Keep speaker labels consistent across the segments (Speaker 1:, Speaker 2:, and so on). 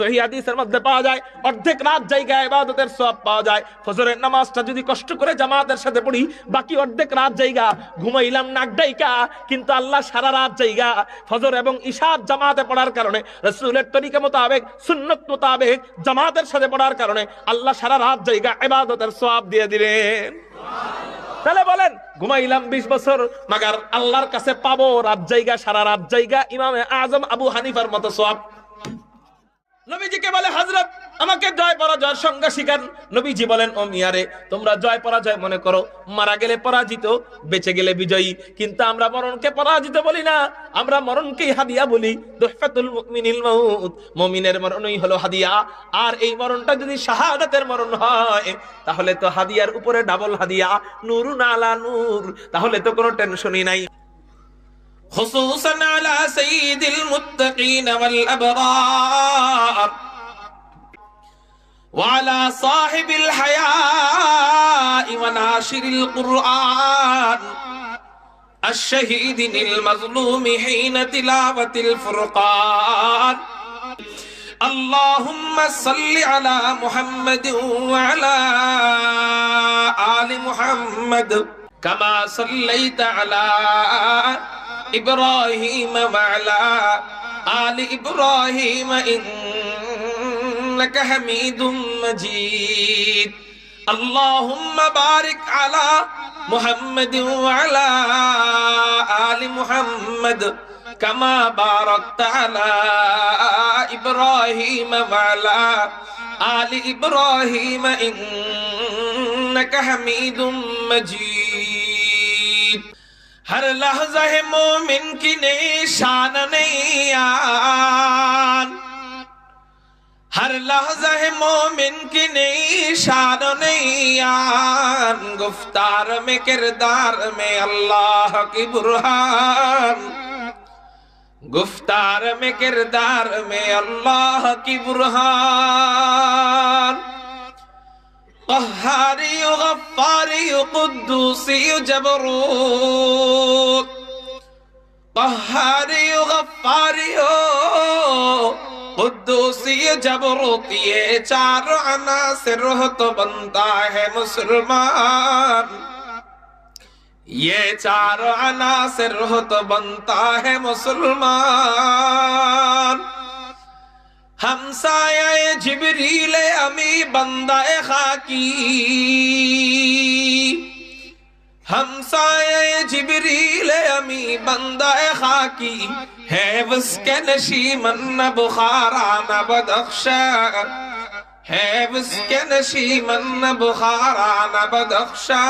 Speaker 1: সহিহ হাদিসের মধ্যে পাওয়া যায় অর্ধেক রাত জায়গা ইবাদতের সওয়াব পাওয়া যায়। ফজরের নামাজটা যদি কষ্ট করে জামাতের সাথে পড়ি, বাকি অর্ধেক রাত জায়গা ঘুমাইলাম নাক ডাইকা, কিন্তু আল্লাহ সারা রাত জায়গা ফজর এবং ইশার জামাতে পড়ার কারণে, রাসূলের তরিকা মোতাবেক সুন্নাত মোতাবেক জামাতের সাথে পড়ার কারণে আল্লাহ সারা রাত জায়গা ইবাদতের সওয়াব দিয়ে দিলেন। তাহলে বলেন ঘুমাইলাম 20 বছর, মাগার আল্লাহর কাছে পাবো রাত জায়গা, সারা রাত জায়গা ইমামে আজম আবু হানিফার মতো সওয়াব। নবীজিকে বলে হযরত আমাকে জয় পরাজয়ের সংজ্ঞা শিখান। নবীজি বলেন ও মিয়ারে, তোমরা জয় পরাজয় মনে করো, মারা গেলে পরাজিত, বেঁচে গেলে বিজয়ী, কিন্তু আমরা মরণকে পরাজিত বলি না, আমরা মরণকেই হাদিয়া বলি। তুহফাতুল মুমিনিল মাউত, মুমিনের মরণই হলো হাদিয়া। আর এই মরণটা যদি শাহাদাতের মরণ হয় তাহলে তো হাদিয়ার উপরে ডাবল হাদিয়া, নূরুন আলা নূর, তাহলে তো কোনো টেনশনই নাই। خصوصا على سيد المتقين والأبرار وعلى صاحب الحياء وناشر القرآن الشهيد المظلوم حين تلاوة الفرقان اللهم صل على محمد وعلى آل محمد كما صليت على إبراهيم وعلى آل إبراهيم إنك حميد مجيد اللهم بارك على محمد وعلى آل محمد كما باركت على إبراهيم وعلى آل إبراهيم إنك حميد مجيد हर लहज़ा है मोमिन की निशान नैयान, हर लहज़ा है मोमिन की निशान नैयान, गुफ्तार में किरदार में अल्लाह की बुरहान, गुफ्तार में किरदार में अल्लाह की बुरहान قهاري غفاري قدوسي جبروت قهاري غفاري قدوسی جبروت یہ چاروں عناصر ہو تو بنتا ہے مسلمان یہ چاروں عناصر ہو تو بنتا ہے مسلمان हमसाये जिब्रील अमी बंदाए खाकी हमसाये जिब्रील अमी बंदाए खाकी है उसके नशीमन न बुखारा न बदख्शा है उसके नशीमन न बुखारा न बदख्शा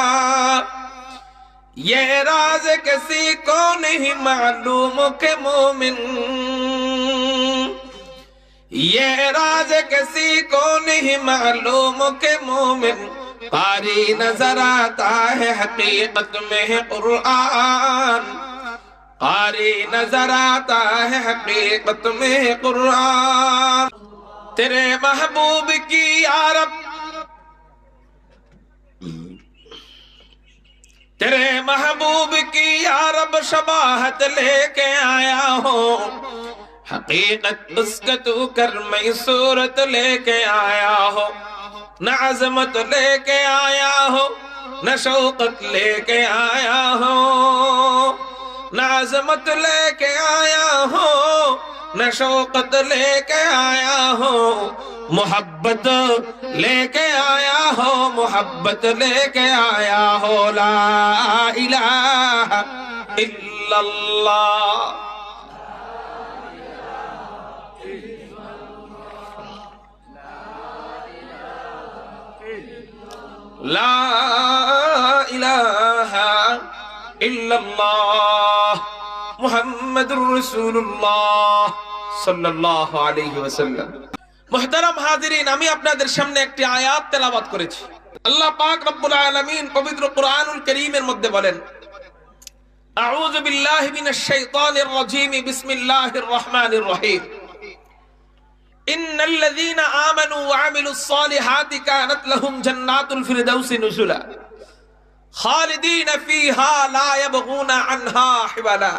Speaker 1: ये राज किसी को नहीं मालूम के मोमिन ये राज किसी को नहीं मालूम के मोमिन कारी नजर आता है हकीकत में है कुरान कारी नजर आता है हकीकत में है कुरान तेरे महबूब की यारब तेरे महबूब की यारब शबाहत लेके आया हो हकीकत उसका तू कर मैं सूरत लेके आया हो न अज़मत लेके आया हो न शौकत लेके आया हो न अज़मत लेके आया हो न शौकत लेके आया हो मोहब्बत लेके आया हो मोहब्बत लेके आया हो ला इलाहा इल्लल्लाह ला इलाहा इल्लल्लाह मुहम्मदुर रसूलुल्लाह सल्लल्लाहु अलैहि वसल्लम। मुहतरम हाजिरीन, আমি আপনাদের সামনে একটি আয়াত তেলাওয়াত করেছি। আল্লাহ পাক রব্বুল আলামিন পবিত্র কুরআনুল কারীমের মধ্যে বলেন, আউযু বিল্লাহি মিনাশ শাইতানির রাজীম, বিসমিল্লাহির রহমানির রহিম। ইন্নাল্লাযীনা আমানু ওয়া আমিলুস সালিহাতি কানাত লাহুম জান্নাতুল ফিরদাউসি নুজুলা খালিদিনা ফীহা লা ইয়াবগুনা আনহা হিওয়ালা।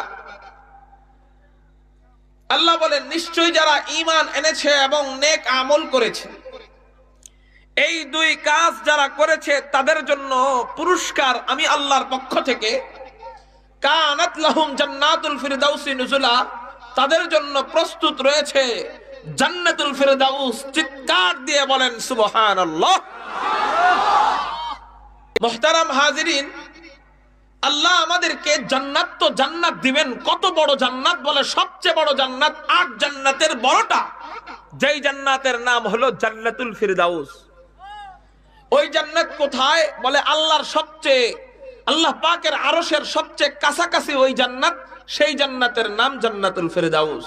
Speaker 1: আল্লাহ বলেন নিশ্চয়ই যারা ঈমান এনেছে এবং নেক আমল করেছে, এই দুই কাজ যারা করেছে তাদের জন্য পুরস্কার আমি আল্লাহর পক্ষ থেকে, কানাত লাহুম জান্নাতুল ফিরদাউসি নুজুলা, তাদের জন্য প্রস্তুত রয়েছে জান্নাতুল ফিরদাউস। চিৎকার দিয়ে বলেন সুবহানাল্লাহ। মুহতারাম হাজিরিন, আল্লাহ আমাদেরকে জান্নাত তো জান্নাত দিবেন, কত বড় জান্নাত, বলে সবচেয়ে বড় জান্নাত 8 জান্নাতের বড়টা, যেই জান্নাতের নাম হলো জান্নাতুল ফিরদাউস। ওই জান্নাত কোথায়? বলে আল্লাহর সবচেয়ে, আল্লাহ পাকের আরশের সবচেয়ে কাছাকাছি ওই জান্নাত, সেই জান্নাতের নাম জান্নাতুল ফিরদাউস।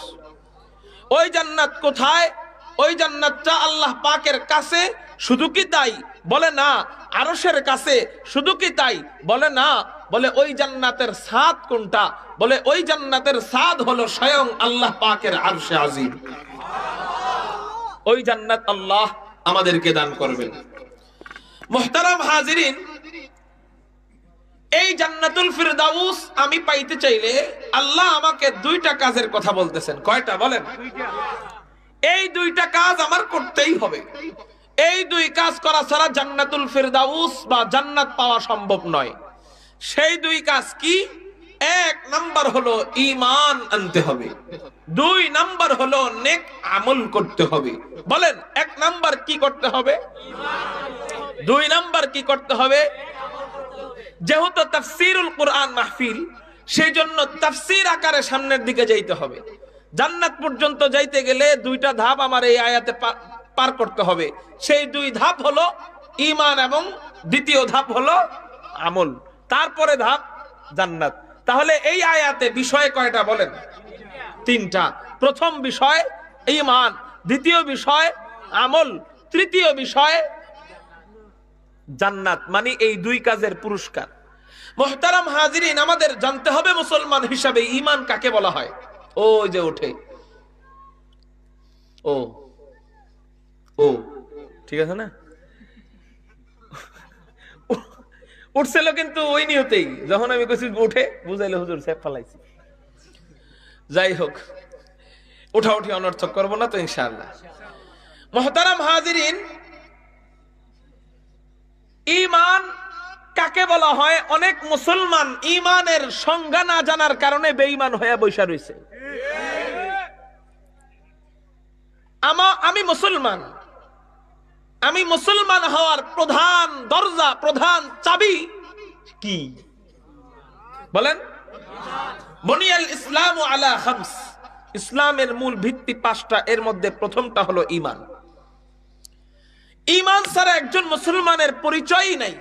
Speaker 1: ওই জান্নাত কোথায়? ওই জান্নাতটা আল্লাহ পাকের কাছে, শুধু কি তাই? বলে না। আরশের কাছে, শুধু কি তাই? বলে না। বলে ওই জান্নাতের ছাদ কোনটা? বলে ওই জান্নাতের ছাদ হলো স্বয়ং আল্লাহ পাকের আরশে আজিম। ওই জান্নাত আল্লাহ আমাদেরকে দান করবেন। মুহতারাম হাজিরিন, এই জান্নাতুল ফিরদাউস আমি পাইতে চাইলে আল্লাহ আমাকে 2টা কাজের কথা বলতেছেন। কয়টা বলেন? এই 2টা কাজ আমার করতেই হবে। এই 2 কাজ করা ছাড়া জান্নাতুল ফিরদাউস বা জান্নাত পাওয়া সম্ভব নয়। সেই 2 কাজ কি? 1 নাম্বার হলো ঈমান আনতে হবে, 2 নাম্বার হলো নেক আমল করতে হবে। বলেন 1 নাম্বার কি করতে হবে? 2 নাম্বার কি করতে হবে? যেহেতু তাফসীরুল কুরআন মাহফিল, সেই জন্য তাফসীর আকারে সামনের দিকে যাইতে হবে। জান্নাত পর্যন্ত যাইতে গেলে 2টা ধাপ আমার এই আয়াতে পার করতে হবে। সেই 2 ধাপ হলো ঈমান এবং দ্বিতীয় ধাপ হলো আমল, তারপরে ধাপ জান্নাত। তাহলে এই আয়াতে বিষয় কয়টা বলেন? 3টা। প্রথম বিষয় ঈমান, দ্বিতীয় বিষয় আমল, তৃতীয় বিষয় জান্নাত, মানে এই 2 কাজের পুরস্কার। মুহতারাম হাজিরিন, আমাদের জানতে হবে মুসলমান হিসাবে ঈমান কাকে বলা হয়। ওই যে ওঠে, ও ও ঠিক আছে না, উঠছিল কিন্তু ওই নিয়তেই, যখন আমি কইছি উঠে বুঝাইলে হুজুর সেফ ফালাইছি। যাই হোক, উঠা উঠি অনর্থক করব না তো ইনশাআল্লাহ। মুহতারাম হাজিরিন, ঈমান কাকে বলা হয়? অনেক মুসলমান ঈমানের সংজ্ঞা না জানার কারণে বেঈমান হয়ে বসে রয়েছে। আমি মুসলমান, আমি মুসলমান হওয়ার প্রধান দরজা, প্রধান চাবি কি বলেন? বুনিয়াল ইসলামু আলা খামস, ইসলামের মূল ভিত্তি 5টা, এর মধ্যে প্রথমটা হলো ঈমান। ঈমান ছাড়া একজন মুসলমানের পরিচয়ই নাই।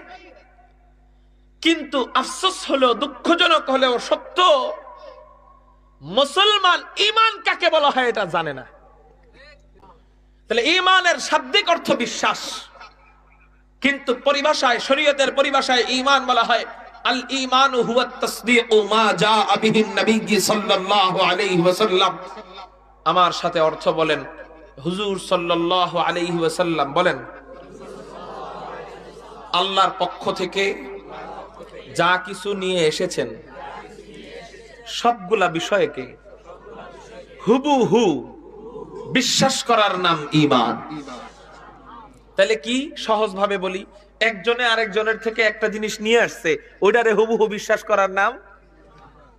Speaker 1: কিন্তু আফসোস হলো, দুঃখজনক হলেও সত্য, মুসলমান ঈমান কাকে বলা হয় এটা জানে না। তাহলে ঈমানের শাব্দিক অর্থ বিশ্বাস, কিন্তু পরিভাষায়, শরীয়তের পরিভাষায় ঈমান বলা হয় আল ঈমানু হুয়া তাসদীকু মা জাআ বিহিন নবী সাল্লাল্লাহু আলাইহি ওয়াসাল্লাম। আমার সাথে অর্থ বলেন, হুজুর সাল্লাল্লাহু আলাইহি ওয়াসাল্লাম বলেন, আল্লাহর পক্ষ থেকে যা কিছু নিয়ে এসেছেন সবগুলা বিষয়কে হুবহু বিশ্বাস করার নাম ঈমান। তাহলে কি, সহজ ভাবে বলি, একজনে আরেকজনের থেকে একটা জিনিস নিয়ে আসছে, ওইটারে হুবহু বিশ্বাস করার নাম।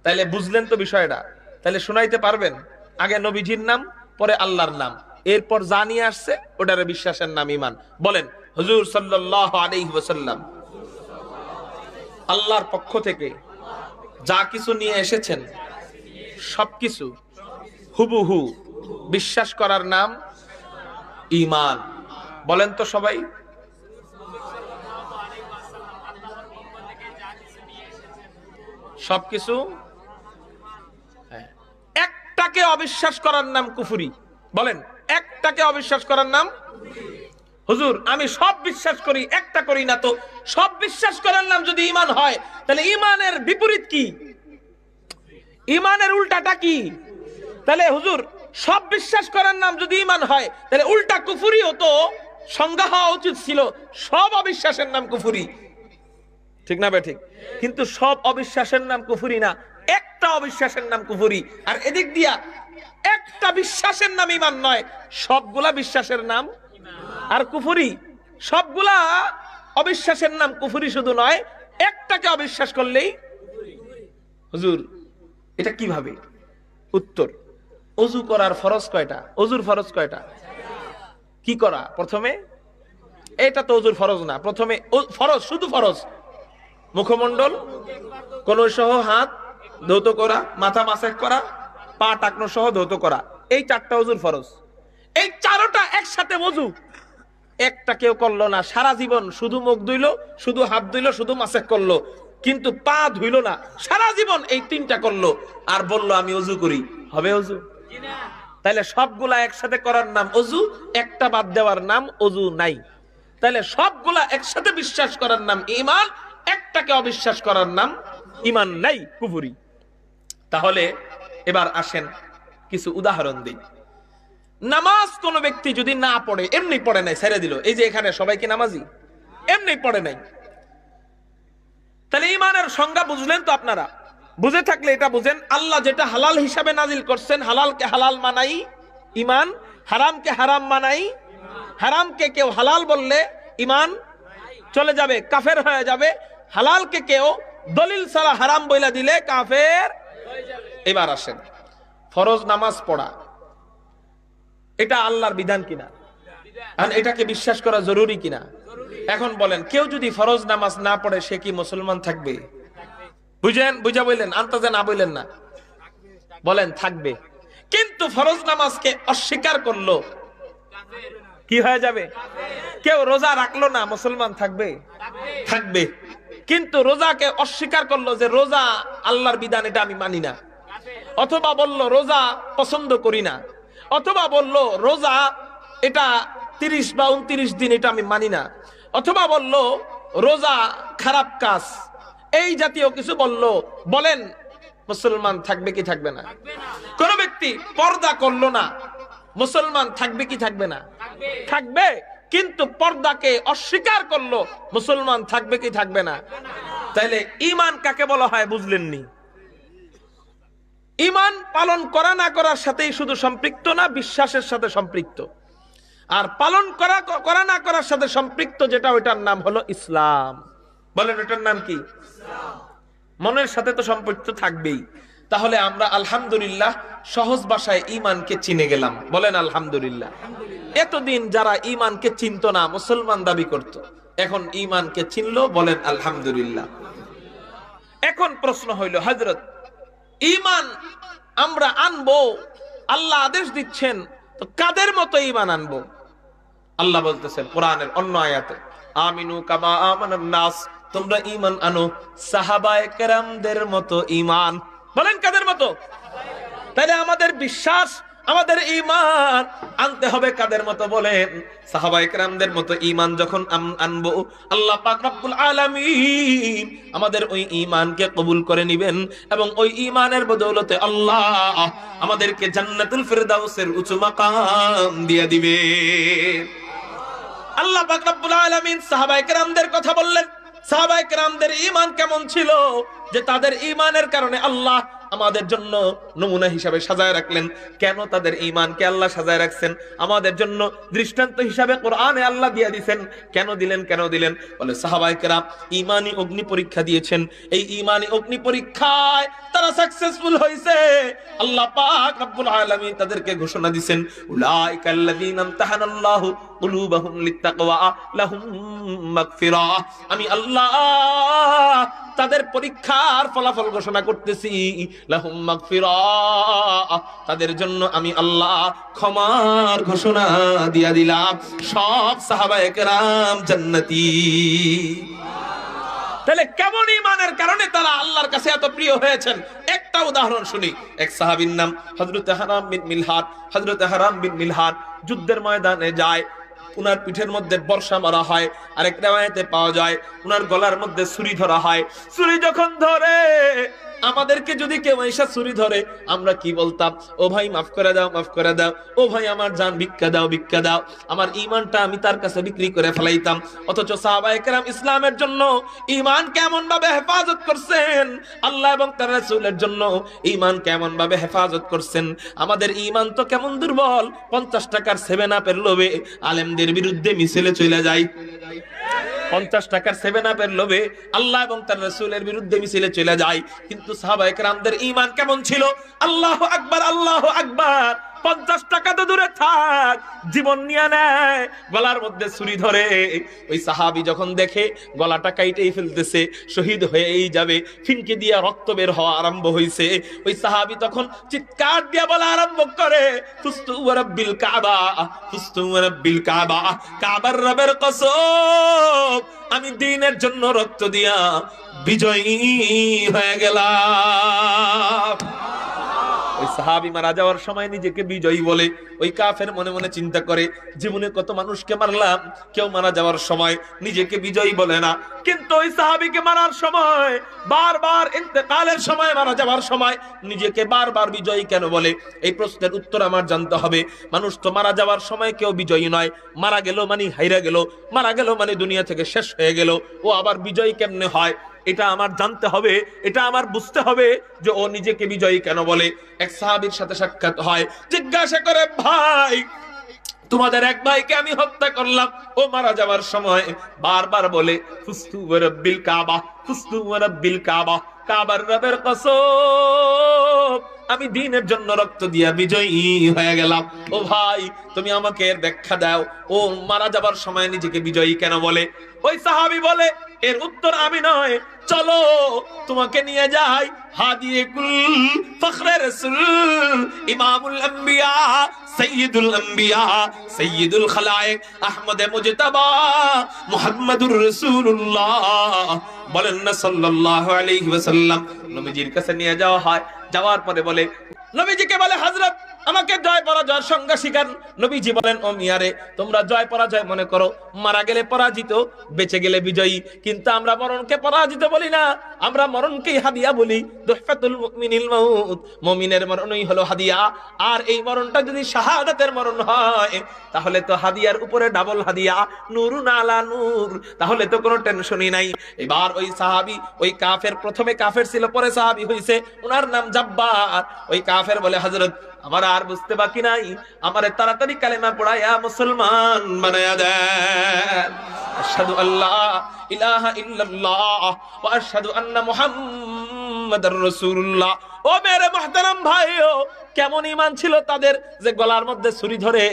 Speaker 1: তাহলে বুঝলেন তো বিষয়টা? তাহলে শোনাইতে পারবেন, আগে নবীজির নাম, পরে আল্লাহর নাম, এরপর যা নিয়ে আসছে ওটারে বিশ্বাসের নাম ঈমান। বলেন, হুজুর সাল্লাল্লাহু আলাইহি ওয়াসাল্লাম আল্লাহর পক্ষ থেকে যা কিছু নিয়ে এসেছেন সবকিছু হুবহু বিশ্বাস করার নাম ঈমান। বলেন তো সবাই। সবকিছু, একটাকে অবিশ্বাস করার নাম কুফরি। বলেন, একটাকে অবিশ্বাস করার নাম? হুজুর আমি সব বিশ্বাস করি, একটা করি না। তো সব বিশ্বাস করার নাম যদি ঈমান হয়, তাহলে ঈমানের বিপরীত কি? ঈমানের উল্টাটা কি? তাহলে হুজুর সব বিশ্বাস করার নাম যদি ঈমান হয়, তাহলে উল্টা কুফরি হতো। সংজ্ঞা হওয়া উচিত ছিল সব অবিশ্বাসের নাম কুফরি, ঠিক না? ঠিক। কিন্তু সব অবিশ্বাসের নাম কুফরি না, একটা অবিশ্বাসের নাম কুফরি। আর এদিক দিয়া একটা বিশ্বাসের নাম ঈমান নয়, সবগুলা বিশ্বাসের নাম আর কুফরি। সবগুলা অবিশ্বাসের নাম কুফরি শুধু নয়, একটাকে অবিশ্বাস করলেই। হুজুর এটা কিভাবে? উত্তর, ওযু করার ফরজ কয়টা? ওযুর ফরজ কয়টা? কি করা? প্রথমে এটা তো ওযুর ফরজ না, প্রথমে ফরজ, শুধু ফরজ মুখমণ্ডল কনুই সহ হাত ধৌত করা, মাথা মাসাজ করা, পা টাকনো সহ ধৌত করা, এই চারটা ওযুর ফরজ। এই চারটা একসাথে ওযু একটা কেউ করলো না, সারা জীবন শুধু মুখ ধুইলো, শুধু হাত ধুইলো, শুধু মাসাজ করলো, কিন্তু পা ধুইলো না, সারা জীবন এই তিনটা করলো আর বললো আমি ওযু করি, হবে ওযু? তাহলে সবগুলা একসাথে করার নাম ওযু, একটা বাদ দেওয়ার নাম ওযু নাই। তাহলে সবগুলা একসাথে বিশ্বাস করার নাম ঈমান, একটাকে অবিশ্বাস করার নাম ঈমান নাই, কুফরি। তাহলে এবার আসেন কিছু উদাহরণ দিই। নামাজ কোন ব্যক্তি যদি না পড়ে, এমনি পড়ে নাই, ছেড়ে দিল, এই যে এখানে সবাই কি নামাজি? এমনি পড়ে নাই, তাহলে ঈমানের সংজ্ঞা বুঝলেন তো আপনারা? বুঝে থাকলে এটা বুঝেন, আল্লাহ যেটা হালাল হিসাবে নাজিল করছেন, হালালকে হালাল মানাই ঈমান, হারামকে হারাম মানাই। হারামকে কেউ হালাল বললে ঈমান চলে যাবে, কাফের হয়ে যাবে। হালালকে কেউ দলিল ছাড়া হারাম বইলা দিলে কাফের হয়ে যাবে। এবার আসেন, ফরজ নামাজ পড়া এটা আল্লাহর বিধান কিনা, আর এটাকে বিশ্বাস করা জরুরি কিনা? এখন বলেন, কেউ যদি ফরজ নামাজ না পড়ে সে কি মুসলমান থাকবে? বুঝেন, বুঝা বললেন, আন্তাজে না বললেন না, বলেন থাকবে। কিন্তু ফরজ নামাজকে অস্বীকার করলো, কি হয়ে যাবে? কেউ রোজা রাখলো না, মুসলমান থাকবে? থাকবে। কিন্তু রোজাকে অস্বীকার করলো যে রোজা আল্লাহর বিধান, এটা আমি মানি না, অথবা বলল রোজা পছন্দ করি না, অথবা বলল রোজা এটা 30 বা 29 দিন, এটা আমি মানি না, অথবা বলল রোজা খারাপ কাজ, এই জাতীয় কিছু বলল, বলেন মুসলমান থাকবে কি থাকবে না? কোন ব্যক্তি পর্দা করলো না, মুসলমান থাকবে কি থাকবে না? থাকবে। কিন্তু পর্দাকে অস্বীকার করলো, মুসলমান থাকবে কি থাকবে না? তাইলে ঈমান কাকে বলা হয় বুঝলেননি? ঈমান পালন করা না করার সাথেই শুধু সম্পৃক্ত না, বিশ্বাসের সাথে সম্পৃক্ত। আর পালন করা না করার সাথে সম্পৃক্ত যেটা, ওইটার নাম হলো ইসলাম। বলেন ওটার নাম কি? মনের সাথে তো সম্পৃক্ত থাকবেই। তাহলে আমরা আলহামদুলিল্লাহ সহজ ভাষায় ঈমানকে চিনে গেলাম। বলেন আলহামদুলিল্লাহ। এতদিন যারা ঈমানকে চিনতো না, মুসলমান দাবি করত, এখন ঈমানকে চিনলো, বলেন আলহামদুলিল্লাহ। এখন প্রশ্ন হইল, হযরত ঈমান আমরা আনবো, আল্লাহ আদেশ দিচ্ছেন, তো কাদের মতো ঈমান আনবো? আল্লাহ বলতেছেন কোরআনের অন্য আয়াতে, আমিনু কামা আমানান নাস, তোমরা ঈমান আনো সাহাবায়ে কেরামদের মতো ঈমান। বলেন কাদের মতো? তাহলে আমাদের বিশ্বাস, আমাদের ঈমান আনতে হবে কাদের মতো? বলেন সাহাবায়ে কেরামদের মতো ঈমান যখন আনবো, আল্লাহ পাক রব্বুল আলামিন আমাদের ওই ঈমানকে কবুল করে নেবেন, এবং ওই ঈমানের বদৌলতে আল্লাহ আমাদেরকে জান্নাতুল ফিরদাউসের উঁচু মাকাম দিয়ে দিবে। আল্লাহ পাক রব্বুল আলামিন সাহাবায়ে কেরামদের কথা বললেন। সাহাবায়ে কেরামদের ঈমান কেমন ছিল যে তাদের ঈমানের কারণে আল্লাহ আমাদের জন্য নমুনা হিসাবে সাজায় রাখলেন। কেন তাদের ঈমানকে আল্লাহ সাজায় রাখছেন? আমাদের জন্য দৃষ্টান্ত হিসাবে কোরআনে আল্লাহ দিয়ে দিয়েছেন। কেন দিলেন? কেন দিলেন? বলে সাহাবায়ে কেরাম ঈমানি অগ্নি পরীক্ষা দিয়েছেন, এই ঈমানি অগ্নি পরীক্ষায় তারা সাকসেসফুল হয়েছে। আল্লাহ পাক রব্বুল আলামিন তাদেরকে ঘোষণা দিয়েছেন, উলাইকাল্লাযীনা ইমতাহানাল্লাহু কুলুবাহুম লিত্তাকওয়া লাহুম মাগফিরাহ। আমি আল্লাহ তাদের পরীক্ষার ফলাফল ঘোষণা করতেছি, লাহুম মাগফিরাহ, তাদের জন্য আমি আল্লাহ ক্ষমার ঘোষণা দিয়া দিলাম। সব সাহাবায়ে কেরাম জান্নাতি। তাহলে কেমন ঈমানের কারণে তারা আল্লাহর কাছে এত প্রিয় হয়েছেন? একটা উদাহরণ শুনি। এক সাহাবীর নাম হযরত হারাম বিন মিলহান। হযরত হারাম বিন মিলহান যুদ্ধের ময়দানে যায়, উনার পিঠের মধ্যে বর্ষা মারা হয়, আরেক রিওয়ায়াতে পাওয়া যায় উনার গলার মধ্যে ছুরি ধরা হয়। ছুরি যখন ধরে আমাদেরকে যদি কেউ এসে ছুরি ধরে আমরা কি বলতাম? ও ভাই মাফ করে দাও, মাফ করে দাও, ও ভাই আমার জান ভিক্ষা দাও, ভিক্ষা দাও। আমার ঈমানটা আমি তার কাছে বিক্রি করে ফেলাইতাম। অথচ সাহাবায়ে কেরাম ইসলামের জন্য ঈমান কেমন ভাবে হেফাজত করছেন, আল্লাহ এবং তার রাসূলের জন্য ঈমান কেমন ভাবে হেফাজত করছেন। আমাদের ঈমান তো কেমন দুর্বল, 50 টাকার 7 আপের লোভে আলেমদের বিরুদ্ধে মিছিলে চলে যায়। 50 টাকার 7 আপের লোভে আল্লাহ এবং তার রাসূলের বিরুদ্ধে মিছিলে চলে যায়। কিন্তু সাহাবায়ে কেরামদের ঈমান কেমন ছিল? আল্লাহু আকবার, আল্লাহু আকবার। 50 টাকা তো দূরে থাক, জীবন নিয়ে নেয়, গলার মধ্যে ছুরি ধরে। ওই সাহাবী যখন দেখে গলাটা কাইটেই ফেলতেছে, শহীদ হয়েই যাবে, ফিনকে দিয়ে রক্ত বের হওয়া আরম্ভ হইছে, ওই সাহাবী তখন চিৎকার দিয়ে বলা আরম্ভ করে, ফুস্তু ওয়া রাব্বিল কাবা, ফুস্তু ওয়া রাব্বিল কাবা, কাবার রবের কসম আমি দ্বীনের জন্য রক্ত দিয়া বিজয়ী হয়ে গেলাম। ওই সাহাবী মারা যাওয়ার সময় নিজেকে বিজয়ী বলে। ওই কাফের মনে মনে চিন্তা করে, জীবনে কত মানুষকে মারলাম, কেউ মারা যাওয়ার সময় নিজেকে বিজয়ী বলে না। কিন্তু ওই সাহাবীকে মারার সময়, বারবার ইন্তেকালের সময়, মারা যাওয়ার সময় নিজেকে বারবার বিজয়ী কেন বলে? এই প্রশ্নের উত্তর আমার জানতে হবে। মানুষ তো মারা যাওয়ার সময় কেউ বিজয়ী নয়, মারা গেল মানে হাইরা গেল, মারা গেল মানে দুনিয়া থেকে শেষ হয়ে গেল। ও আবার বিজয়ী কেমনে হয়? এটা আমার জানতে হবে, এটা আমার বুঝতে হবে যে ও নিজেকে বিজয়ী কেন বলে। এক সাহাবীর সাথে সাক্ষাৎ হয়, জিজ্ঞাসা করে, ভাই তোমাদের এক ভাইকে আমি হত্যা করলাম। ও মারা যাওয়ার সময় বারবার বলে, ফুস্তু ওয়া রাব্বিল কাবা, ফুস্তু ওয়া রাব্বিল কাবা, কাবার রবের কসম আমি দ্বীনের জন্য রক্ত দিয়া বিজয়ী হয়ে গেলাম। ও ভাই তুমি আমাকে এর ব্যাখ্যা দাও, ও মারা যাবার সময় নিজেকে বিজয়ী কেন বলে? ওই সাহাবী বলে, এর উত্তর আমি নয়, চলো তোমাকে নিয়ে যাই হাদিয়ে কুল ফখরে রাসূল ইমামুল আম্বিয়া সাইয়্যিদুল আম্বিয়া সাইয়্যিদুল খালায়েক আহমদে মুজতাবা মুহাম্মাদুর রাসূলুল্লাহ বলেন না সাল্লাল্লাহু আলাইহি ওয়াসাল্লাম। নবীজির কাছে নিয়ে যাওয়া হয়। যাওয়ার পরে বলে, নবীজিকে বলে, হযরত আমাকে জয় পরাজয়ের সংজ্ঞা শিখান। নবীজি বলেন, ও মিয়ারে তোমরা জয় পরাজয় মনে করো, মারা গেলে পরাজিত, বেঁচে গেলে বিজয়ী, কিন্তু আমরা মরণকে পরাজিত বলি না, আমরা মরণকেই হাদিয়া বলি। তুহফাতুল মুমিনিল মাউত, মুমিনের মরণই হলো হাদিয়া। আর এই মরণটা যদি শাহাদাতের মরণ হয় তাহলে তো হাদিয়ার উপরে ডাবল হাদিয়া, নূরুন আলা নূর, তাহলে তো কোনো টেনশনই নাই। এবার ওই সাহাবী, ওই কাফের, প্রথমে কাফের ছিল পরে সাহাবী হইছে, ওনার নাম জাব্বার। ওই কাফের বলে, হযরত আমার আর বুঝতে বাকি নাই, আমারে তাড়াতাড়ি কালেমা পড়ায়া মুসলমান বানায়া দেন। আশহাদু আল্লা ইলাহা ইল্লাল্লাহ ওয়া আশহাদু আন্না মুহাম্মাদার রাসূলুল্লাহ। ও মেরে মুহতারাম ভাইও, কেমন ঈমান ছিল তাদের যে গলার মধ্যে ছুরি ধরে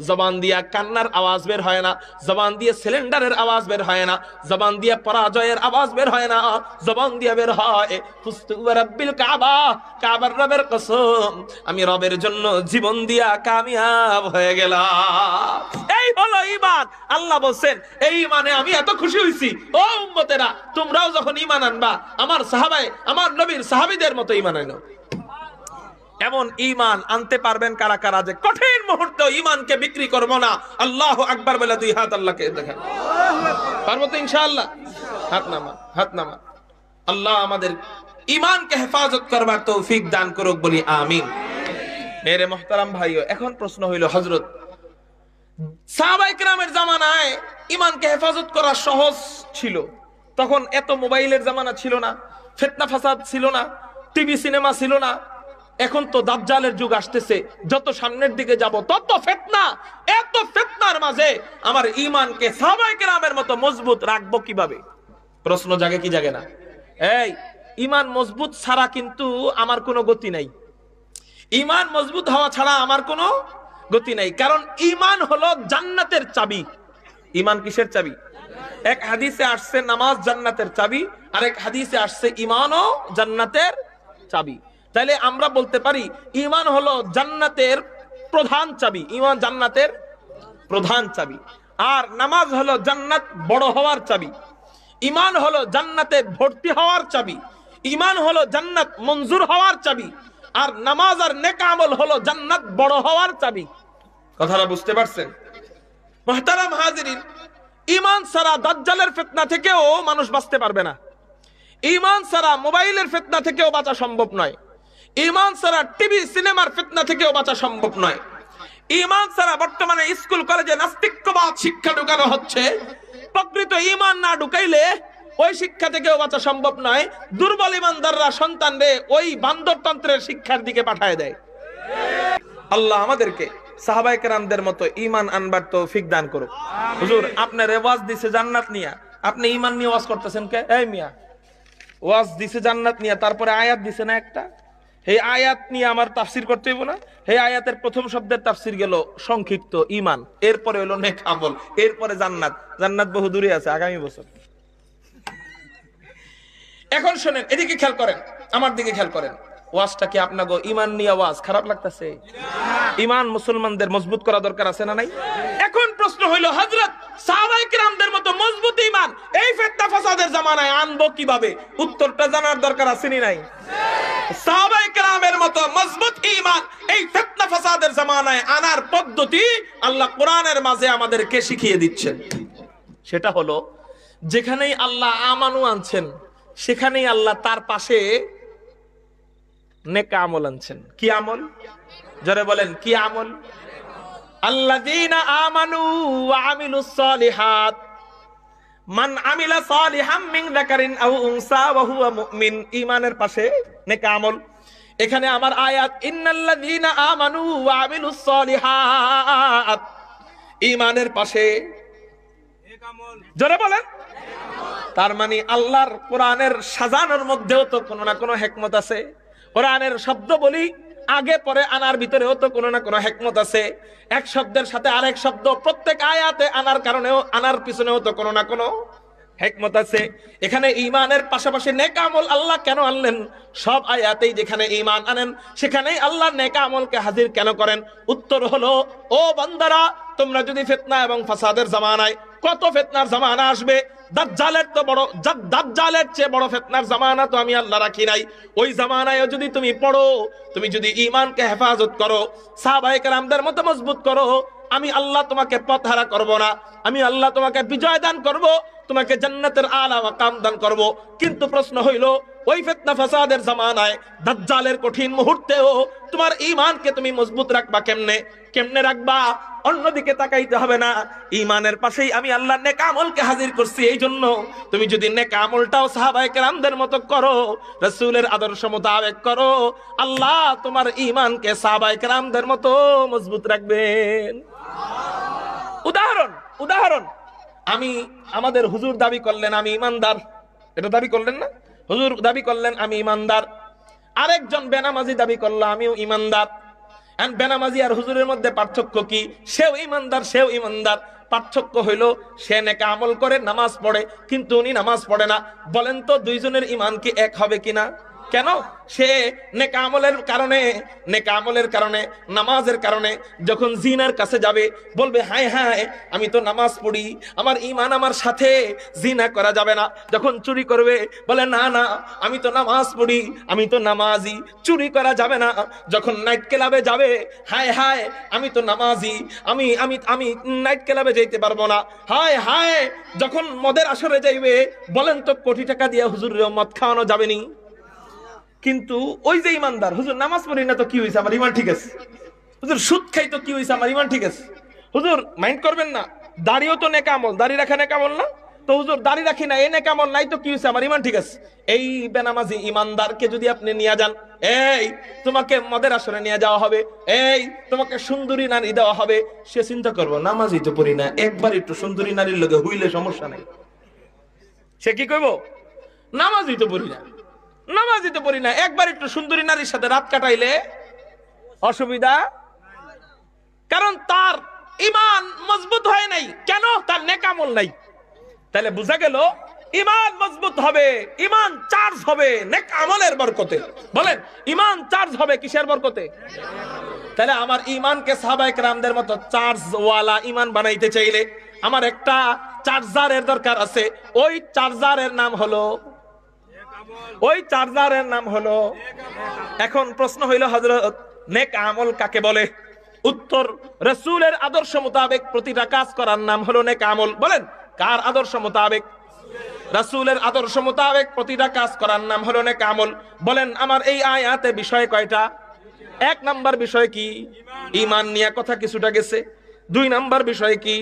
Speaker 1: জবান দিয়া কান্নার আওয়াজ বের হয় না, জবান দিয়ে সিলিন্ডারের আওয়াজ বের হয় না, জবান দিয়ে পরাজয়ের আওয়াজ বের হয় না, জবান দিয়ে বের হয় ফুস্তু ওয়া রাব্বিল কাবা, কাবার রবের কসম আমি রবের জন্য জীবন দিয়া কামিয়াব হয়ে গেলাম। এই হলো ঈমান। আল্লাহ বলেন, এই ঈমানে আমি এত খুশি হইছি, ও উম্মতেরা তোমরাও যখন ঈমান আনবা আমার সাহাবায়ে, আমার নবীর সাহাবীদের মতো ঈমান আনো। এমন ঈমান আনতে পারবেন কারা কারা যে কঠিন মুহূর্তে ঈমানকে বিক্রি করব না? আল্লাহু আকবার বলে দুই হাত আল্লাহকে দেখান। পারবো তো ইনশাআল্লাহ? হাত নামা, হাত নামা। আল্লাহ আমাদের ঈমানকে হেফাজত করবার তৌফিক দান করুক, বলি আমিন। মেরে মুহতারাম ভাইও, এখন প্রশ্ন হইল, হযরত সাহাবায়ে কেরামের জামানায় ঈমানকে হেফাজত করা সহজ ছিল, তখন এত মোবাইলের জামানা ছিল না, ফিতনা ফাসাদ ছিল না, টিভি সিনেমা ছিল না। এখন তো দাজ্জালের যুগ আসতেছে, যত সামনের দিকে যাব তত ফিতনা। এত ফিতনার মাঝে আমার ঈমানকে সাহাবায়ে কেরামের মতো মজবুত রাখবো কিভাবে? প্রশ্ন জাগে কি জাগে না? এই ঈমান মজবুত ছাড়া কিন্তু আমার কোনো গতি নাই। ঈমান মজবুত হওয়া ছাড়া আমার কোনো গতি নাই, কারণ ঈমান হলো জান্নাতের চাবি। ঈমান কিসের চাবি? এক হাদিসে আসছে নামাজ জান্নাতের চাবি, আর এক হাদিসে আসছে ঈমানও জান্নাতের চাবি। তাইলে আমরা বলতে পারি ঈমান হলো জান্নাতের প্রধান চাবি, ঈমান জান্নাতের প্রধান চাবি। আর নামাজ হলো জান্নাত বড় হওয়ার চাবি, ঈমান হলো জান্নাতে ভর্তি হওয়ার চাবি, ঈমান হলো জান্নাত মঞ্জুর হওয়ার চাবি, আর নামাজ আর নেক আমল হলো জান্নাত বড় হওয়ার চাবি। কথাটা বুঝতে পারছেন? মুহতারাম হাজিরিন, ঈমান ছাড়া দাজ্জালের ফিতনা থেকেও মানুষ বাঁচতে পারবে না। ঈমান ছাড়া মোবাইলের ফিতনা থেকেও বাঁচা সম্ভব নয়, ঈমান ছাড়া টিভি সিনেমার ফিতনা থেকেও বাঁচা সম্ভব নয়, ঈমান ছাড়া বর্তমানে স্কুল কলেজে নাস্তিক্যবাদ শিক্ষা ঢুকানো হচ্ছে। প্রকৃত ঈমান না ঢুকাইলে ওই শিক্ষা থেকেও বাঁচা সম্ভব নয়। দুর্বল ঈমানদাররা সন্তানরে ওই বান্দরতন্ত্রের শিক্ষার দিকে পাঠায় দেয়। আল্লাহ আমাদেরকে সাহাবায়ে কেরামদের মতো ঈমান আনবার তৌফিক দান করুক। হুজুর আপনার ওয়াজ দিছে জান্নাত নিয়া, আপনি ঈমান নিয়ে ওয়াজ করতেছেন কে? এই মিয়া, ওয়াজ দিছে জান্নাত নিয়া, তারপরে আয়াত দিছে না একটা, এই আয়াত নিয়ে আমার তাফসির করতে হইব না? এই আয়াতের প্রথম শব্দের তাফসির গেল সংক্ষিপ্ত ঈমান, এরপরে হলো নেক আমল, এরপরে জান্নাত। জান্নাত বহু দূরে আছে, আগামী বছর। এখন শুনেন, এদিকে খেয়াল করেন, আমার দিকে খেয়াল করেন। ওয়াজটা কি আপনাকে ঈমান নিয়ে ওয়াজ খারাপ লাগতেছে? ঈমান মুসলমানদের মজবুত করা দরকার আছে না নাই? এখন প্রশ্ন হইল, হযরত সাহাবায়ে কিরামদের মতো মজবুত ঈমান এই ফিতনা ফাসাদের জামানায় আনবো কিভাবে? উত্তরটা জানার দরকার আছে নি নাই? সাহাবায়ে কেরামের মতো মজবুত ঈমান এই ফিতনা ফাসাদের জামানায় আনার পদ্ধতি আল্লাহ কোরআনের মাঝে আমাদেরকে শিখিয়ে দিচ্ছেন। সেটা হলো, যেখানেই আল্লাহ আমানু আনছেন সেখানেই আল্লাহ তার পাশে নেক আমল আনছেন। কি আমল? জোরে বলেন, কি আমল? আল্লাযীনা আমানু ওয়া আমিলুস সালিহাত মান আমিলা সালিহাম মিন যাকারিন আও উনসা ওয়া হুয়া মুমিন। ঈমানের পাশে নেক আমল। এখানে আমার আয়াত ইন্নাল্লাযীনা আমানু ওয়া আমিলুস সালিহাত, ঈমানের পাশে নেক আমল। জোরে বলেন। তার মানে আল্লাহর কোরআনের সাজানোর মধ্যেও তো কোনো না কোনো হিকমত আছে। কোরআনের শব্দ বলি আগে পরে আনার ভিতরেও তো কোনো না কোনো হিকমত আছে। এক শব্দের সাথে আরেক শব্দ প্রত্যেক আয়াতে আনার কারণেও, আনার পিছনেও তো কোনো না কোনো হিকমত আছে। এখানে ঈমানের পাশাপাশি নেক আমল আল্লাহ কেন আনলেন? সব আয়াতেই যেখানে ঈমান আনেন সেখানেই আল্লাহ নেক আমলকে হাজির কেন করেন? উত্তর হলো, ও বান্দারা, তোমরা যদি ফিতনা এবং ফাসাদের জামানায়, কত ফিতনার জামানা আসবে, দাজ্জালের তো বড়, দাজ্জালের চেয়ে বড় ফিতনার জামানা তো আমি আল্লাহ রাখি নাই। ওই জামানায়ও যদি তুমি পড়ো, তুমি যদি ঈমানকে হেফাজত করো, সাহাবায়ে কেরামদের মতো মজবুত করো, আমি আল্লাহ তোমাকে পথহারা করব না, আমি আল্লাহ তোমাকে বিজয় দান করব, তোমাকে জান্নাতের আলা মাকাম দান করব। কিন্তু প্রশ্ন হইল, ওই ফিতনা ফাসাদের জামানায় দাজ্জালের কঠিন মুহূর্তেও তোমার ঈমানকে তুমি মজবুত রাখবা কেমনে? কেমনে রাখবা? অন্যদিকে তাকাইতে হবে না, ঈমানের পাশেই আমি আল্লাহ নেক আমলকে হাজির করছি। এই জন্য তুমি যদি নেক আমলটাও সাহাবায়ে কেরামদের মতো করো, রাসূলের আদর্শ মোতাবেক করো, আল্লাহ তোমার ঈমানকে সাহাবায়ে কেরামদের মতো মজবুত রাখবেন। উদাহরণ আমি, আমাদের হুজুর দাবি করলেন আমি ঈমানদার, এটা দাবি করলেন না? হুজুর দাবি করলেন আমি ঈমানদার। আরেকজন বেনামাজি দাবি করলো আমিও ঈমানদার। এন্ড বেনামাজি আর হুজুরের মধ্যে পার্থক্য কি? সেও ঈমানদার, সেও ঈমানদার। পার্থক্য হইলো, সে নেক আমল করে, নামাজ পড়ে, কিন্তু উনি নামাজ পড়ে না। বলেন তো দুইজনের ঈমান কি এক হবে কিনা? কেন? সে নেক আমলের কারণে, নামাজের কারণে যখন জিনার কাছে যাবে, বলবে হায় হায় আমি তো নামাজ পড়ি, আমার ঈমান আমার সাথে, জিনা করা যাবে না। যখন চুরি করবে, বলে না না আমি তো নামাজ পড়ি, আমি তো নামাজি, চুরি করা যাবে না। যখন নাইট ক্লাবে যাবে, হায় হায় আমি তো নামাজি, আমি আমি আমি নাইট ক্লাবে যাইতে পারবো না। হায় হায় যখন মদের আসরে যাইবে, বলেন তো কোটি টাকা দিয়ে হুজুরের মদ খাওয়ানো যাবে নি? কিন্তু ওই যে ঈমানদার, হুজুর নামাজ পড়ি না তো কি হয়েছে, আমার ঈমান ঠিক আছে। হুজুর সুদ খাই তো কি হয়েছে, আমার ঈমান ঠিক আছে। হুজুর মাইন্ড করবেন না, দাড়িও তো নেক আমল, দাড়ি রাখা নেক আমল না? তো হুজুর দাড়ি রাখি না, এই নেক আমল নাই তো কি হয়েছে, আমার ঈমান ঠিক আছে। এই বেনামাজি ঈমানদারকে যদি আপনি নিয়ে যান, এই তোমাকে মদের আসরে নিয়ে যাওয়া হবে, এই তোমাকে সুন্দরী নারী দেওয়া হবে, সে চিন্তা করবো নামাজই তো পড়ি না, একবার একটু সুন্দরী নারীর লগে হইলে সমস্যা নাই। সে কি কইব? নামাজই তো পড়ি না, নামাজই তো পড়ি না, একবার একটু সুন্দরী নারীর সাথে রাত কাটাইলে অসুবিধা। কারণ তার ঈমান মজবুত হয় নাই। কেন? তার নেক আমল নাই। তাহলে বোঝা গেল ঈমান মজবুত হবে, ঈমান চার্জ হবে নেক আমলের বরকতে। বলেন, ঈমান চার্জ হবে কিসের বরকতে? তাহলে আমার ঈমানকে সাহাবায়ে কেরামদের মতো চার্জ ওয়ালা ঈমান বানাইতে চাইলে আমার একটা চার্জারের দরকার আছে। ওই চার্জারের নাম হলো এখন প্রশ্ন হইল, হযরত নেক আমল কাকে বলে? উত্তর, রাসূলের আদর্শ মোতাবেক প্রতিটা কাজ করার নাম হলো নেক আমল। বলেন, কার আদর্শ মোতাবেক? রাসূলের আদর্শ মোতাবেক প্রতিটা কাজ করার নাম হলো নেক আমল। বলেন আমার এই আয়াতে বিষয় কয়টা? এক নাম্বার বিষয় কি? ঈমান নিয়ে কথা কিছুটা গেছে। দুই নাম্বার বিষয় কি?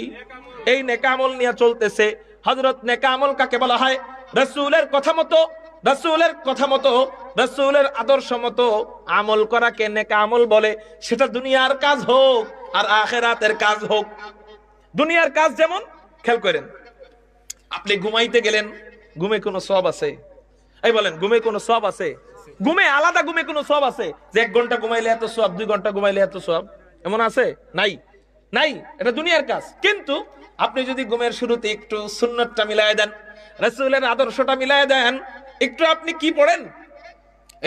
Speaker 1: এই নেক আমল নিয়ে চলতেছে। হযরত নেক আমল কাকে বলা হয়? রাসূলের কথা মতো, রাসূলের আদর্শ মতো আমল করাকে নেক আমল বলে। সেটা দুনিয়ার কাজ হোক আর আখিরাতের কাজ হোক। দুনিয়ার কাজ যেমন, খেয়াল করেন, আপনি ঘুমাইতে গেলেন, ঘুমে কোনো সওয়াব আছে? এই বলেন, ঘুমে কোনো সওয়াব আছে? ঘুমে আলাদা ঘুমে কোনো সওয়াব আছে যে 1 ঘন্টা ঘুমাইলে এত সওয়াব, 2 ঘন্টা ঘুমাইলে এত সওয়াব? এমন আছে? নাই, নাই। এটা দুনিয়ার কাজ। কিন্তু আপনি যদি ঘুমের শুরুতে একটু সুন্নতটা মিলায় দেন, রাসূলের আদর্শটা মিলায় দেন, একটু আপনি কি পড়েন?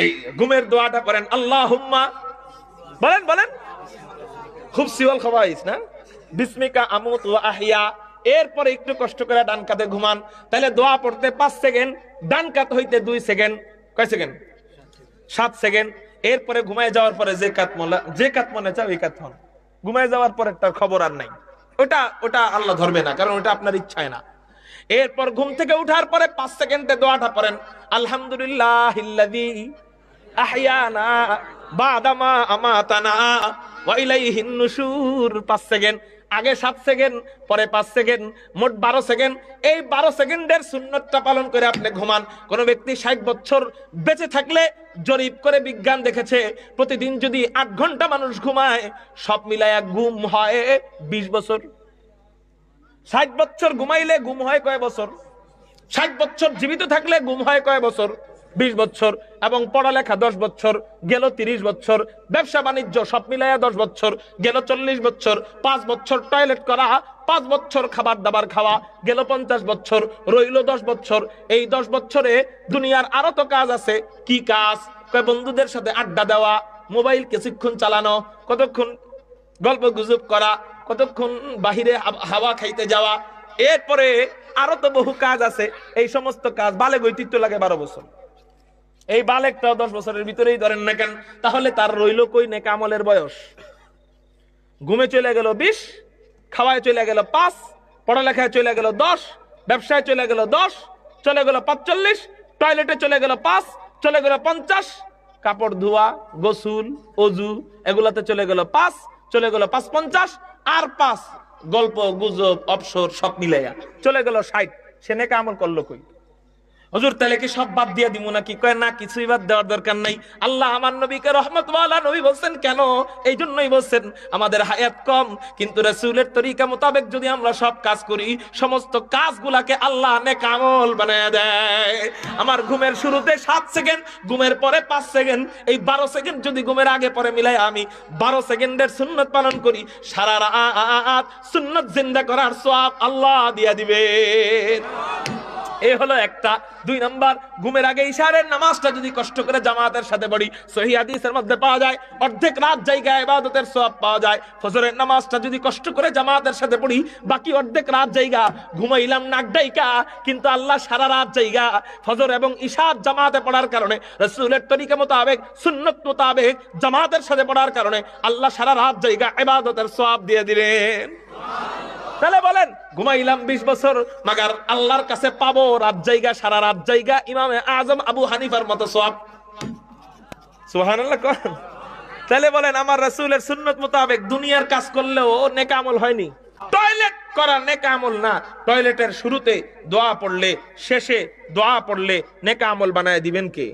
Speaker 1: এই ঘুমের দোয়াটা পড়েন, আল্লাহুম্মা, বলেন খুব সিওয়াল খাওয়াইস না, বিসমিকা আমুত ওয়া আহইয়া। এরপরে একটু কষ্ট করে ডান কাঁধে ঘুমান, তাহলে দোয়া পড়তে 5 সেকেন্ড, ডান কাত হইতে 2 সেকেন্ড, কয় সেকেন্ড? 7 সেকেন্ড। এরপরে ঘুমায় যাওয়ার পরে যে কাত মনে চাও এই কাত হন। ঘুমায় যাওয়ার পরে তার খবর আর নাই। ওটা আল্লাহ ধরবে না, কারণ ওটা আপনার ইচ্ছায় না। এরপর ঘুম থেকে উঠার পরে 5 সেকেন্ডে দোয়াটা পড়েন, আলহামদুলিল্লাহিল্লাযী আহইয়ানা বাদামা আমাতানা ওয়া ইলাইহিন নুশুর। 5 সেকেন্ড, আগে 7 সেকেন্ড, পরে 5 সেকেন্ড, মোট 12 সেকেন্ড। এই 12 সেকেন্ডের সুন্নতটা পালন করে আপনি ঘুমান। কোন ব্যক্তি 60 বছর বেঁচে থাকলে জরিপ করে বিজ্ঞান দেখেছে, প্রতিদিন যদি 8 ঘন্টা মানুষ ঘুমায়, সব মিলায়া ঘুম হয় 20 বছর। 60 বছর ঘুমাইলে ঘুম হয় কয় বছর? 60 বছর জীবিত থাকলে ঘুম হয় কয় বছর? 20 বছর। এবং পড়ালেখা 10 বছর, গেল 30 বছর। ব্যবসা বাণিজ্য সব মিলাইয়া 10 বছর, গেল 40 বছর। 5 বছর টয়লেট করা, 5 বছর খাবার দাবার খাওয়া, গেল 50 বছর, রইল 10 বছর। এই 10 বছরে দুনিয়ার আরো তো কাজ আছে। কি কাজ? কয় বন্ধুদের সাথে আড্ডা দেওয়া, মোবাইল কিছুক্ষণ চালানো, কতক্ষণ গল্প গুজব করা, কতক্ষণ বাহিরে হাওয়া খাইতে যাওয়া। এরপরে আরো তো বহু কাজ আছে। এই সমস্ত কাজ বালেগ ঐতিহ্য লাগে 12 বছর। এই বালেগটাও 10 বছরের ভিতরেই ধরেন না কেন, তাহলে তার রইল কই নেক আমলের বয়স? ঘুমে চলে গেল 20, খাওয়ায় চলে গেল 5, পড়ালেখায় চলে গেল 10, ব্যবসায় চলে গেল 10, চলে গেল 45, টয়লেটে চলে গেল 5, চলে গেল 50, কাপড় ধোয়া, গোসল, অজু, এগুলাতে চলে গেল 5, চলে গেল 5-50, আর 5 গল্প গুজব অবসর সব মিলাইয়া চলে গেল 60। সে নেক আমল করলো কই? হুজুর তাহলে কি সব বাদ দিয়ে দিব নাকি? কয় না, কিছুই বাদ দেওয়ার দরকার নাই। আল্লাহ আমার নবীকে রহমত ওয়ালা নবী বলছেন কেন? এই জন্যই বলছেন, আমাদের হায়াত কম, কিন্তু রাসূলের তরিকা মোতাবেক যদি আমরা সব কাজ করি, সমস্ত কাজগুলাকে আল্লাহ নেক আমল বানায় দেয়। আমার ঘুমের শুরুতে 7 সেকেন্ড, ঘুমের পরে 5 সেকেন্ড, এই 12 সেকেন্ড যদি ঘুমের আগে পরে মিলাই আমি 12 সেকেন্ডের সুন্নত পালন করি, সারা রাত সুন্নত জিন্দা করার সওয়াব আল্লাহ দিয়া দিবেন। এই হলো একটা। 2 নাম্বার, ঘুমের আগে ইশারের নামাজটা যদি কষ্ট করে জামাতের সাথে পড়ি, সহিহ হাদিসের মধ্যে পাওয়া যায় অর্ধেক রাত জায়গা ইবাদতের সওয়াব পাওয়া যায়। ফজরের নামাজটা যদি কষ্ট করে জামাতের সাথে পড়ি, বাকি অর্ধেক রাত জায়গা ঘুমাইলাম নাক ডাইকা, কিন্তু আল্লাহ সারা রাত জায়গা। ফজর এবং ইশার জামাতে পড়ার কারণে, রাসূলের তরিকা মোতাবেক সুন্নত মোতাবেক জামাতের সাথে পড়ার কারণে আল্লাহ সারা রাত জায়গা ইবাদতের সওয়াব দিয়ে দিবেন। তাহলে বলেন, ঘুমাইলাম 20 বছর, মাগার আল্লাহর কাছে পাবো রাত জায়গা, সারা রাত জায়গা ইমামে আজম আবু হানিফার মতো সওয়াব। সুবহানাল্লাহ। তাহলে বলেন, আমার রাসূলের সুন্নত মোতাবেক দুনিয়ার কাজ করলেও নেক আমল হয়নি? টয়লেট করা নেক আমল না? টয়লেটের শুরুতে দোয়া পড়লে, শেষে দোয়া পড়লে নেক আমল বানায় দিবেন কে?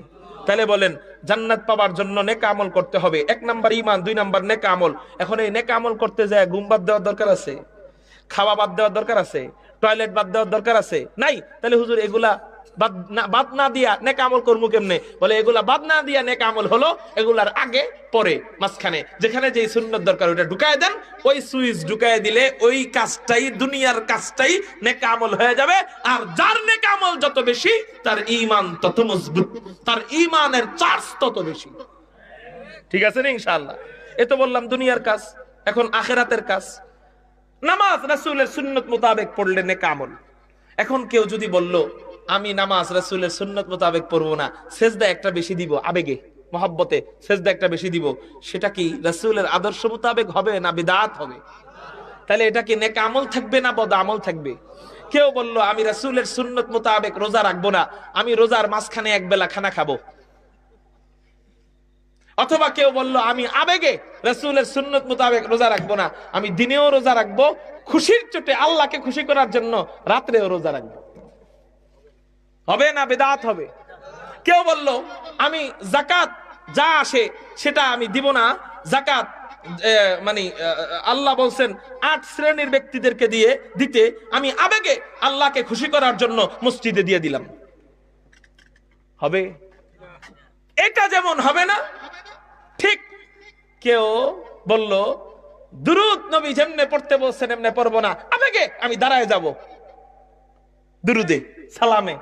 Speaker 1: তাহলে বলেন, জান্নাত পাওয়ার জন্য নেক আমল করতে হবে। 1 নাম্বার ঈমান, 2 নাম্বার নেক আমল। এখন এই নেক আমল করতে যায় ঘুম বাদ দেওয়ার দরকার আছে? খাওয়া বাদ দেওয়ার দরকার আছে? টয়লেট বাদ দেওয়ার দরকার আছে? নাই। তাহলে হুজুর এগুলা বাদ না দিয়া নেক আমল করবো কেমনে? বলে, এগুলা বাদ না দিয়া নেক আমল হলো এগুলার আগে পরে মাঝখানে যেখানে যে সুন্নত দরকার ওটা ঢুকায় দেন, ওই সুইচ ঢুকায় দিলে ওই কাজটাই, দুনিয়ার কাজটাই নেক আমল হয়ে যাবে। আর যার নেক আমল যত বেশি, তার ঈমান তত মজবুত, তার ঈমানের চার্জ তত বেশি। ঠিক আছে না ইনশাআল্লাহ? এ তো বললাম দুনিয়ার কাজ। এখন আখিরাতের কাজ। নামাজ রাসূলের সুন্নত মোতাবেক পড়লে নেক আমল। এখন কেউ যদি বলল, আমি নামাজ রাসূলের সুন্নত মোতাবেক পড়বো না, সেজদা একটা বেশি দিব, আবেগে মহব্বতে সেজদা একটা বেশি দিব, সেটা কি রাসূলের আদর্শ মোতাবেক হবে না বিদআত হবে? তাহলে এটা কি নেক আমল থাকবে না বদ আমল থাকবে? কেউ বলল আমি রাসূলের সুন্নত মোতাবেক রোজা রাখবো না, আমি রোজার মাঝখানে এক বেলা খানা খাবো। অথবা কেউ বলল আমি আবেগে রাসূলের সুন্নত মোতাবেক রোজা রাখবো না, আমি দিনেও রোজা রাখবো, খুশির চোটে আল্লাহকে খুশি করার জন্য রাত্রেও রোজা রাখবো। হবে না বিদআত হবে? কেউ বলল আমি যাকাত যা আসে সেটা আমি দিব না, যাকাত মানে আল্লাহ বলছেন 8 শ্রেণীর ব্যক্তিদেরকে দিতে, আমি আবেগে আল্লাহকে খুশি করার জন্য মসজিদে দিয়ে দিলাম। হবে? এটা যেমন হবে না, ঠিক কেউ বলল দুরূদ নবী যেমনে পড়তে বলছেন এমনে পড়বো না, আবেগে আমি দাঁড়ায় যাব দুরুদে সালামে,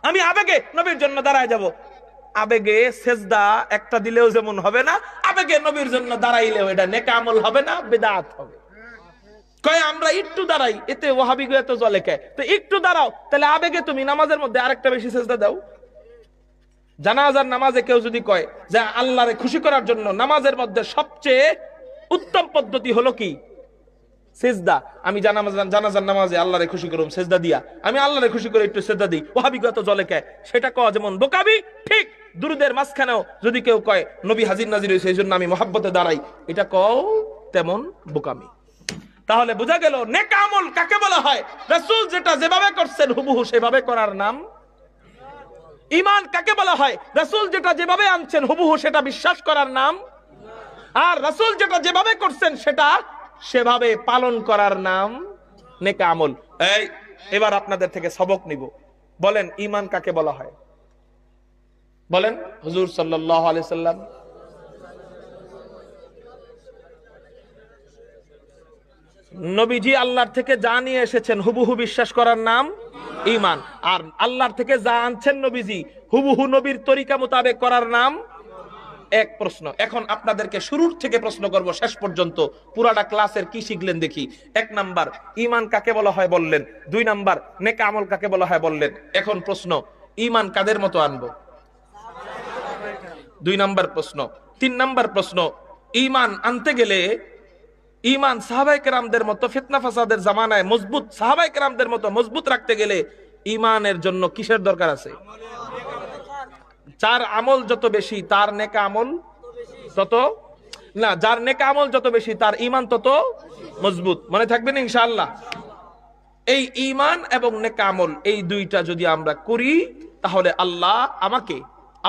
Speaker 1: আমি আবেগে নবীর জন্য দাঁড়ায় যাব। আবেগে সেজদা একটা দিলেও যেমন হবে না, আবেগে নবীর জন্য দাঁড়াইলেও এটা নেক আমল হবে না, বিদআত হবে। কয় আমরা একটু দাঁড়াই, এতে ওয়াহাবি গো এত জ্বলে কে? তো একটু দাঁড়াও, তাহলে আবেগে তুমি নামাজের মধ্যে আরেকটা বেশি সেজদা দাও। জানাজার নামাজে কেউ যদি কয় যে আল্লাহরে খুশি করার জন্য নামাজের মধ্যে সবচেয়ে উত্তম পদ্ধতি হলো কি? সেজদা। আমি জানাজার নামাজে আল্লাহরে খুশি করুম সেজদা দিয়া, আমি আল্লাহরে খুশি করে একটু সেজদা দিই, ওয়াহাবি গো এত জ্বলে কে? সেটা কওয়া যেমন বোকামি, ঠিক দুরুদের মাঝখানেও যদি কেউ কয় নবী হাজির নাজির হয়েছে এই জন্য আমি মহাব্বতে দাঁড়াই, এটা কও তেমন বোকামি। তাহলে বোঝা গেল নেক আমল কাকে বলা হয়? রাসূল যেটা যেভাবে করছেন হুবহু সেভাবে করার নাম। ঈমান কাকে বলা হয়? রাসূল যেটা যেভাবে আনছেন হুবহু সেটা বিশ্বাস করার নাম। আর রাসূল যেটা যেভাবে করছেন সেটা সেভাবে পালন করার নাম নেক আমল। এবার আপনাদের থেকে সবক নিব। বলেন ঈমান কাকে বলা হয়? বলেন। হুজুর সাল্লাল্লাহু আলাইহি সাল্লাম নবীজি আল্লাহর থেকে যা নিয়ে এসেছেন হুবহু বিশ্বাস করার নাম ঈমান। আর আল্লাহর থেকে যা আনছেন নবীজি হুবহু নবীর তরিকা মোতাবেক করার নাম। এক প্রশ্ন। এখন আপনাদেরকে শুরুর থেকে প্রশ্ন করব শেষ পর্যন্ত, পুরাটা ক্লাসের কি শিখলেন দেখি। 1 নাম্বার ঈমান কাকে বলা হয় বললেন, 2 নাম্বার নেক আমল কাকে বলা হয় বললেন। এখন প্রশ্ন, ঈমান কাদের মতো আনবো? 2 নাম্বার প্রশ্ন। 3 নাম্বার প্রশ্ন, ঈমান আনতে গেলে ঈমান সাহাবায়ে কেরামদের মতো ফিতনা ফাসাদের জামানায় মজবুত, সাহাবায়ে কেরামদের মতো মজবুত রাখতে গেলে ঈমানের জন্য কিসের দরকার আছে? যার আমল যত বেশি তার নেক আমল তত না, যার নেক আমল যত বেশি তার ঈমান তত মজবুত। মনে থাকবেন ইনশাআল্লাহ। এই ঈমান এবং নেক আমল এই দুইটা যদি আমরা করি তাহলে আল্লাহ আমাকে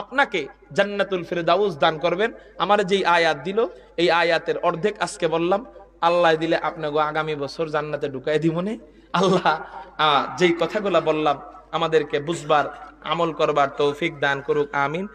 Speaker 1: আপনাকে জান্নাতুল ফিরদাউস দান করবেন। আমার যেই আয়াত দিল এই আয়াতের অর্ধেক আজকে বললাম, আল্লাহ দিলে আপনাকে আগামী বছর জান্নাতে ঢুকাই দিবনে। আল্লাহ যেই কথাগুলো বললাম আমাদেরকে বুঝবার আমল করবার তৌফিক দান করুক, আমিন।